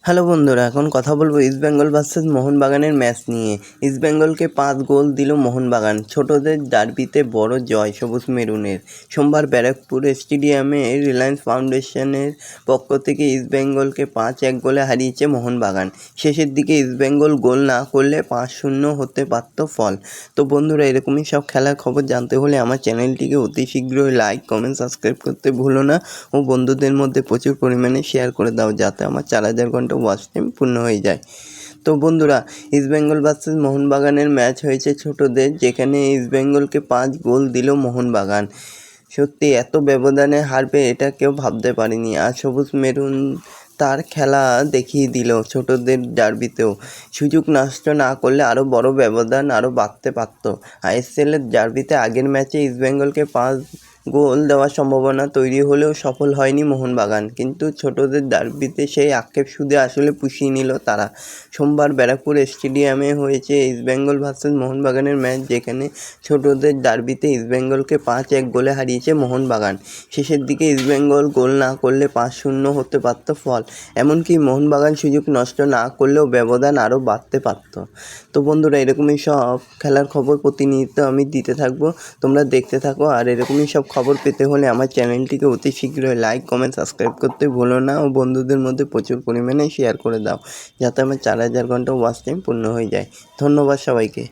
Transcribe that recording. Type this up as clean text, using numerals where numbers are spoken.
Hello বন্ধুরা, এখন কথা বলবো ইস্ট বেঙ্গল ভার্সেস মোহনবাগানের ম্যাচ নিয়ে। ইস্ট বেঙ্গলকে 5 গোল দিল মোহনবাগান। ছোটদের ডার্বিতে বড় জয় সবুজ মেরুনের। সোমবার ব্যারাকপুর স্টেডিয়ামে রিলায়েন্স ফাউন্ডেশনের পক্ষ থেকে ইস্ট বেঙ্গলকে 5-1 গোলে হারিয়েছে মোহনবাগান। শেষের দিকে ইস্ট বেঙ্গল গোল না করলে 5-0 হতে পারত ফল। তো বন্ধুরা, এরকমই সব খেলার খবর জানতে হলে আমার চ্যানেলটিকে অতি শীঘ্রই লাইক, কমেন্ট, সাবস্ক্রাইব করতে ভুলো না ও বন্ধুদের মধ্যে প্রচুর পরিমাণে শেয়ার করে দাও, যাতে আমার 4000 ঘন্টা ওয়াচ টাইম পূর্ণ হয়ে যায়। তো বন্ধুরা, ইস্ট বেঙ্গল ভার্সেস মোহনবাগানের ম্যাচ হয়েছে ছোটদের, যেখানে ইস্ট বেঙ্গলকে 5 গোল দিল মোহনবাগান। সত্যি এত ব্যবধানে হারবে এটা কেউ ভাবতে পারেনি। আর সবুজ মেরুন তার খেলা দেখিয়ে দিল ছোটদের ডার্বিতেও। সুযোগ নষ্ট না করলে আরও বড় ব্যবধান আরও বাড়তে পারত। আইএসএলের ডার্বিতে আগের ম্যাচে ইস্ট বেঙ্গলকে 5 গোল দেওয়ার সম্ভাবনা তৈরি হলেও সফল হয়নি মোহনবাগান, কিন্তু ছোটদের ডার্বিতে সেই আক্ষেপ সুদে আসলে পুষিয়ে নিল তারা। সোমবার ব্যারাকপুর স্টেডিয়ামে হয়েছে ইস্ট বেঙ্গল ভার্সেস মোহনবাগানের ম্যাচ, যেখানে ছোটদের ডার্বিতে ইস্ট বেঙ্গলকে 5-1 গোলে হারিয়েছে মোহনবাগান। শেষের দিকে ইস্ট বেঙ্গল গোল না করলে 5-0 হতে পারত ফল। এমনকি মোহনবাগান সুযোগ নষ্ট না করলেও ব্যবধান আরও বাড়তে পারত। তো বন্ধুরা, এরকমই সব খেলার খবর প্রতিনিয়ত আমি দিতে থাকবো, তোমরা দেখতে থাকো। আর এরকমই সব খবর পেতে হলে আমার চ্যানেলটিকে অতি শীঘ্রই লাইক, কমেন্ট, সাবস্ক্রাইব করতে ভুলো না ও বন্ধুদের মধ্যে প্রচুর পরিমাণে শেয়ার করে দাও, যাতে আমার 4000 ঘন্টা ওয়াচ টাইম পূর্ণ হয়ে যায়। ধন্যবাদ সবাইকে।